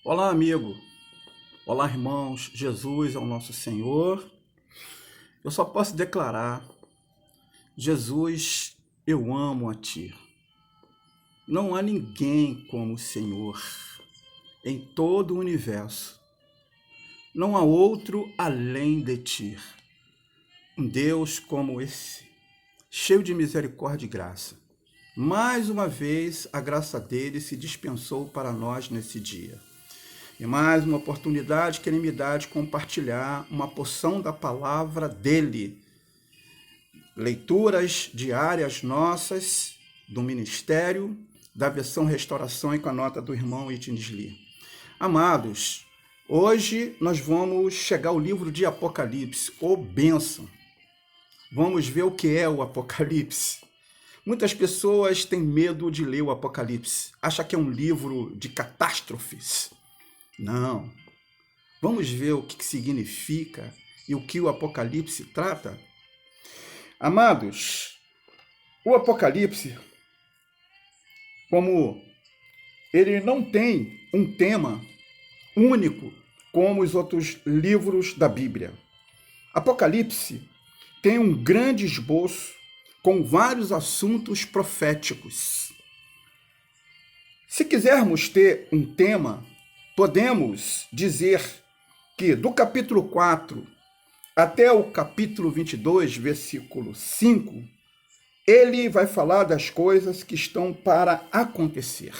Olá, amigo. Olá, irmãos. Jesus é o nosso Senhor. Eu só posso declarar: Jesus, eu amo a Ti. Não há ninguém como o Senhor em todo o universo. Não há outro além de Ti. Um Deus como esse, cheio de misericórdia e graça. Mais uma vez, a graça dele se dispensou para nós nesse dia. E mais uma oportunidade que ele me dá de compartilhar uma porção da palavra dele. Leituras diárias nossas do ministério, da versão Restauração e com a nota do irmão Itnis Lee. Amados, hoje nós vamos chegar ao livro de Apocalipse, ô bênção. Vamos ver o que é o Apocalipse. Muitas pessoas têm medo de ler o Apocalipse, acham que é um livro de catástrofes. Não. Vamos ver o que significa e o que o Apocalipse trata? Amados, o Apocalipse, como ele não tem um tema único como os outros livros da Bíblia. Apocalipse tem um grande esboço com vários assuntos proféticos. Se quisermos ter um tema, podemos dizer que do capítulo 4 até o capítulo 22, versículo 5, ele vai falar das coisas que estão para acontecer.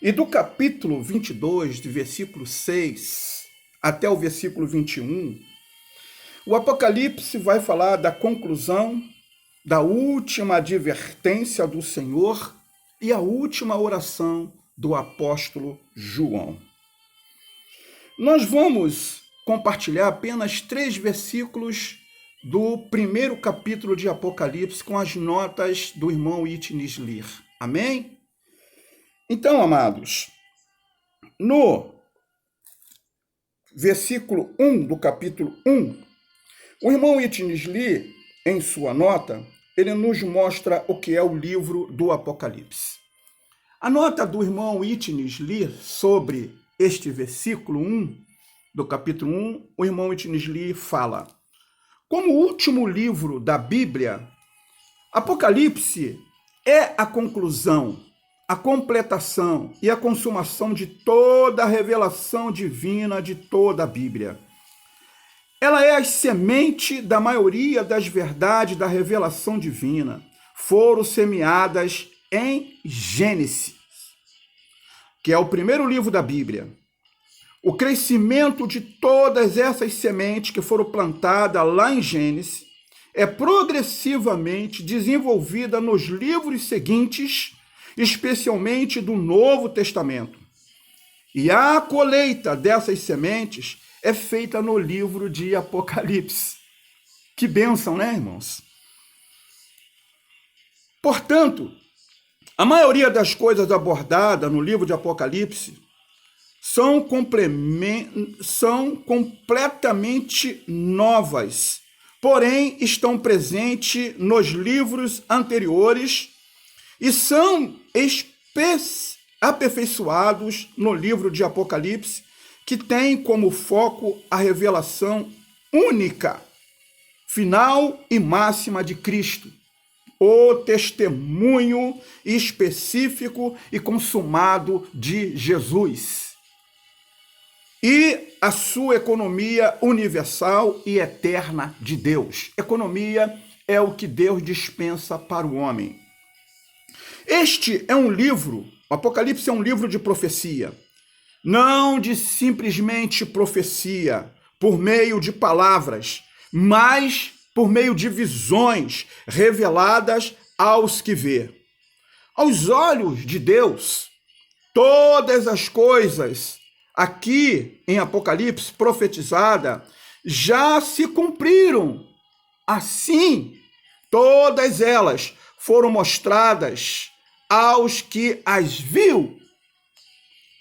E do capítulo 22, do versículo 6 até o versículo 21, o Apocalipse vai falar da conclusão, da última advertência do Senhor e a última oração do apóstolo João. Nós vamos compartilhar apenas 3 versículos do primeiro capítulo de Apocalipse com as notas do irmão Itnis Lee. Amém? Então, amados, no versículo 1 do capítulo 1, o irmão Itnis Lee, em sua nota, ele nos mostra o que é o livro do Apocalipse. A nota do irmão Itnis Lee sobre este versículo 1, do capítulo 1, o irmão Itnis Lee fala: como último livro da Bíblia, Apocalipse é a conclusão, a completação e a consumação de toda a revelação divina de toda a Bíblia. Ela é a semente da maioria das verdades da revelação divina. Foram semeadas em Gênesis, que é o primeiro livro da Bíblia. O crescimento de todas essas sementes que foram plantadas lá em Gênesis é progressivamente desenvolvida nos livros seguintes, especialmente do Novo Testamento. E a colheita dessas sementes é feita no livro de Apocalipse. Que bênção, né, irmãos? Portanto, a maioria das coisas abordadas no livro de Apocalipse são completamente novas, porém estão presentes nos livros anteriores e são aperfeiçoados no livro de Apocalipse, que tem como foco a revelação única, final e máxima de Cristo, o testemunho específico e consumado de Jesus, e a sua economia universal e eterna de Deus. Economia é o que Deus dispensa para o homem. Este é um livro, o Apocalipse é um livro de profecia, não de simplesmente profecia por meio de palavras, mas por meio de visões reveladas aos que vê. Aos olhos de Deus, todas as coisas aqui em Apocalipse profetizada já se cumpriram. Assim, todas elas foram mostradas aos que as viu,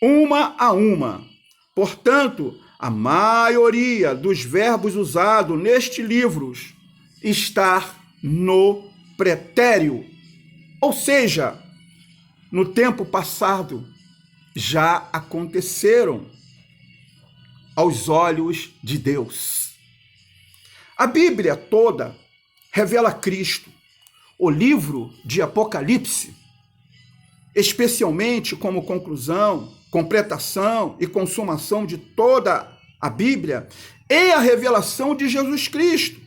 uma a uma. Portanto, a maioria dos verbos usados neste livro está no pretérito, ou seja, no tempo passado, já aconteceram aos olhos de Deus. A Bíblia toda revela Cristo. O livro de Apocalipse, especialmente como conclusão, completação e consumação de toda a Bíblia, é a revelação de Jesus Cristo.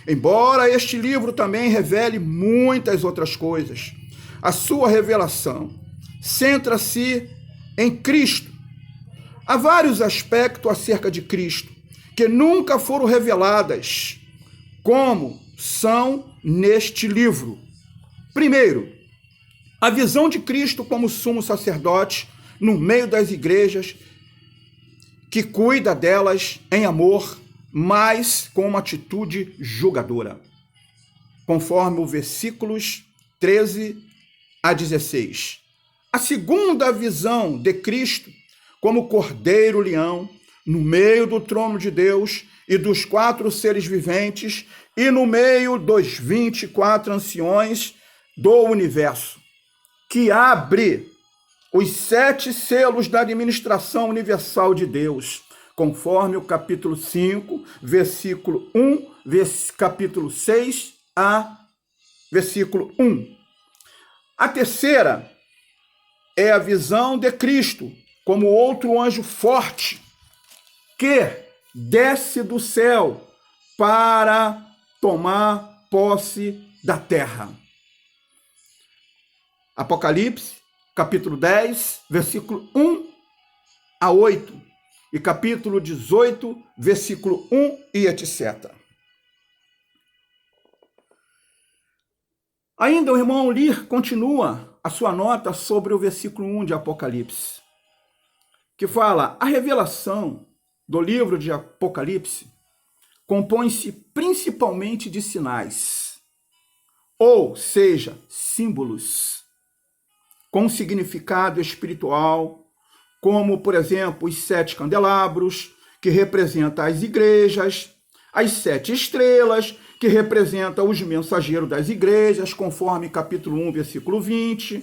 Embora este livro também revele muitas outras coisas, a sua revelação centra-se em Cristo. Há vários aspectos acerca de Cristo que nunca foram reveladas, como são neste livro. Primeiro, a visão de Cristo como sumo sacerdote no meio das igrejas, que cuida delas em amor, mas com uma atitude julgadora, conforme os versículos 13 a 16. A segunda visão de Cristo como cordeiro-leão, no meio do trono de Deus e dos 4 seres viventes, e no meio dos 24 anciões do universo, que abre os 7 selos da administração universal de Deus, conforme o capítulo 5, versículo 1, capítulo 6 a versículo 1. A terceira é a visão de Cristo como outro anjo forte que desce do céu para tomar posse da terra. Apocalipse, capítulo 10, versículo 1 a 8, e capítulo 18, versículo 1 e etc. Ainda o irmão Lir continua a sua nota sobre o versículo 1 de Apocalipse, que fala: a revelação do livro de Apocalipse compõe-se principalmente de sinais, ou seja, símbolos, com significado espiritual, como, por exemplo, os 7 candelabros, que representam as igrejas, as 7 estrelas, que representam os mensageiros das igrejas, conforme capítulo 1, versículo 20.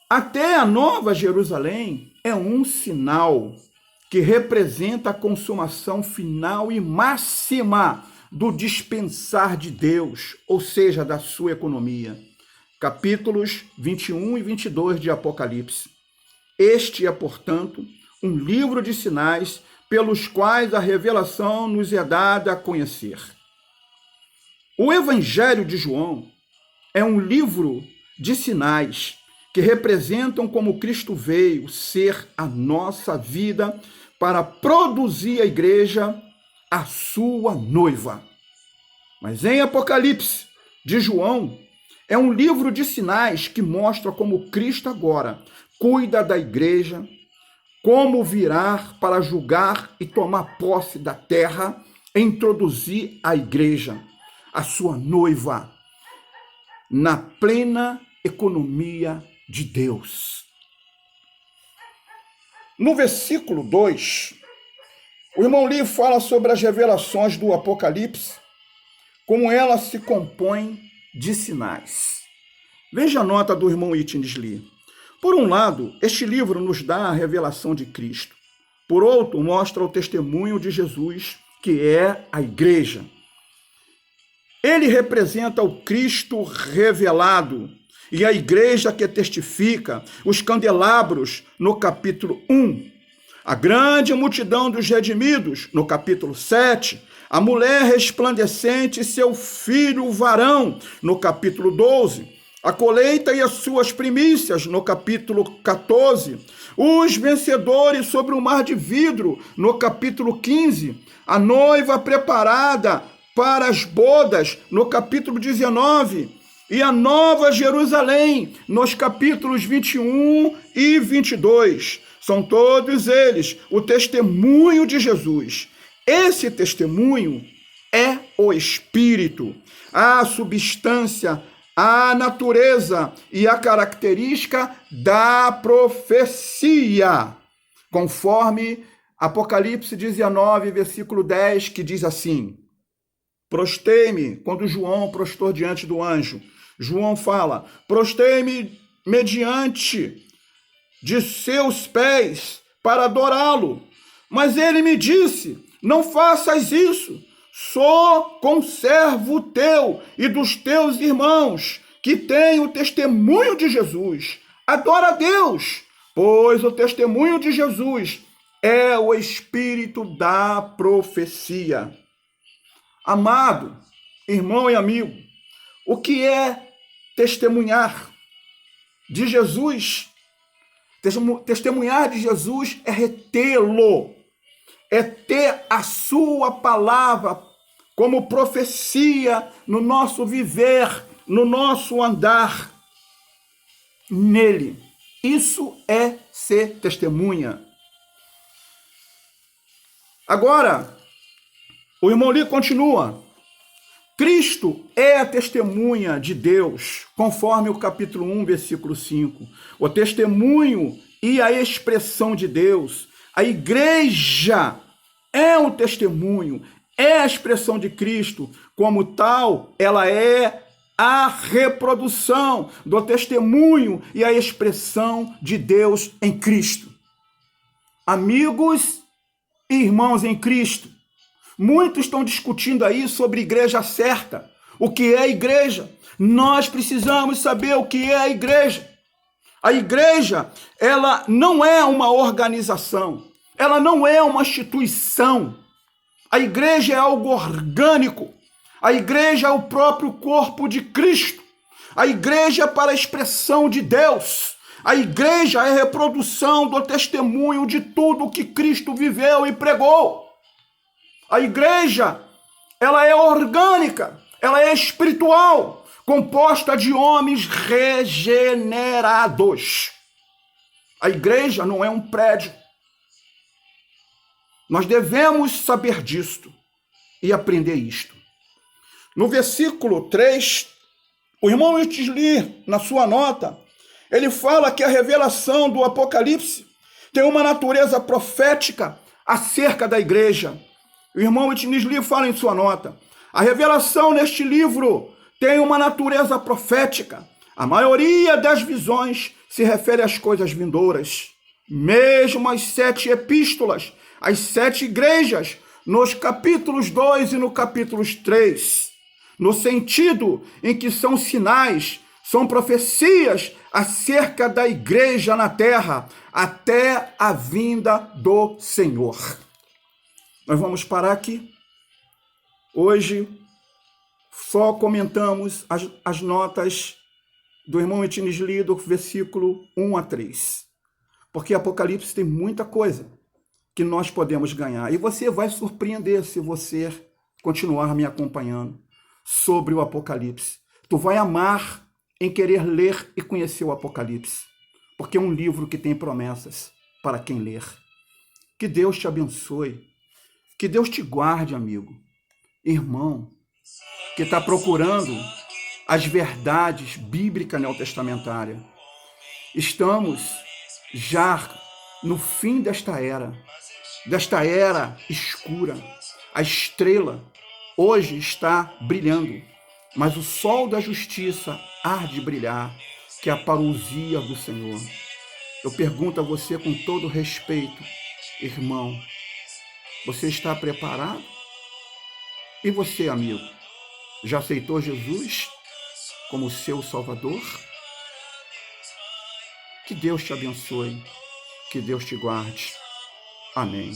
Até a Nova Jerusalém é um sinal que representa a consumação final e máxima do dispensar de Deus, ou seja, da sua economia. Capítulos 21 e 22 de Apocalipse. Este é, portanto, um livro de sinais pelos quais a revelação nos é dada a conhecer. O Evangelho de João é um livro de sinais que representam como Cristo veio ser a nossa vida para produzir a igreja, a sua noiva. Mas em Apocalipse de João, é um livro de sinais que mostra como Cristo agora cuida da igreja, como virá para julgar e tomar posse da terra, e introduzir a igreja, a sua noiva, na plena economia de Deus. No versículo 2, o irmão Lee fala sobre as revelações do Apocalipse, como elas se compõem de sinais. Veja a nota do irmão Whitney Lee. Por um lado, este livro nos dá a revelação de Cristo. Por outro, mostra o testemunho de Jesus, que é a igreja. Ele representa o Cristo revelado e a igreja que testifica, os candelabros no capítulo 1, a grande multidão dos redimidos no capítulo 7, a mulher resplandecente e seu filho varão no capítulo 12, a colheita e as suas primícias, no capítulo 14. Os vencedores sobre o mar de vidro, no capítulo 15. A noiva preparada para as bodas, no capítulo 19. E a Nova Jerusalém, nos capítulos 21 e 22. São todos eles o testemunho de Jesus. Esse testemunho é o Espírito, a substância, a natureza e a característica da profecia, conforme Apocalipse 19, versículo 10, que diz assim: prostei-me, quando João prostrou diante do anjo, João fala, prostei-me mediante de seus pés para adorá-lo. Mas ele me disse: não faças isso. Sou conservo teu e dos teus irmãos, que têm o testemunho de Jesus. Adora a Deus, pois o testemunho de Jesus é o espírito da profecia. Amado, irmão e amigo, o que é testemunhar de Jesus? Testemunhar de Jesus é retê-lo, é ter a sua palavra como profecia no nosso viver, no nosso andar nele. Isso é ser testemunha. Agora, o irmão Lee continua. Cristo é a testemunha de Deus, conforme o capítulo 1, versículo 5. O testemunho e a expressão de Deus. A igreja é um testemunho, é a expressão de Cristo. Como tal, ela é a reprodução do testemunho e a expressão de Deus em Cristo. Amigos e irmãos em Cristo, muitos estão discutindo aí sobre igreja certa. O que é igreja? Nós precisamos saber o que é a igreja. A igreja, ela não é uma organização, ela não é uma instituição. A igreja é algo orgânico. A igreja é o próprio corpo de Cristo. A igreja é para a expressão de Deus. A igreja é a reprodução do testemunho de tudo que Cristo viveu e pregou. A igreja, ela é orgânica, ela é espiritual, composta de homens regenerados. A igreja não é um prédio. Nós devemos saber disto e aprender isto. No versículo 3, o irmão Lee, na sua nota, ele fala que a revelação do Apocalipse tem uma natureza profética acerca da igreja. O irmão Lee fala em sua nota: a revelação neste livro tem uma natureza profética. A maioria das visões se refere às coisas vindouras. Mesmo as 7 epístolas, as 7 igrejas, nos capítulos 2 e no capítulo 3, no sentido em que são sinais, são profecias acerca da igreja na terra, até a vinda do Senhor. Nós vamos parar aqui. Hoje, só comentamos as notas do irmão Lee, do versículo 1 a 3. Porque Apocalipse tem muita coisa que nós podemos ganhar. E você vai surpreender se você continuar me acompanhando sobre o Apocalipse. Tu vai amar em querer ler e conhecer o Apocalipse, porque é um livro que tem promessas para quem ler. Que Deus te abençoe. Que Deus te guarde, amigo, irmão, que está procurando as verdades bíblicas neotestamentárias. Estamos já no fim desta era escura. A estrela hoje está brilhando, mas o sol da justiça há de brilhar, que é a parousia do Senhor. Eu pergunto a você com todo respeito, irmão, você está preparado? E você, amigo, já aceitou Jesus como seu Salvador? Que Deus te abençoe, que Deus te guarde. Amém.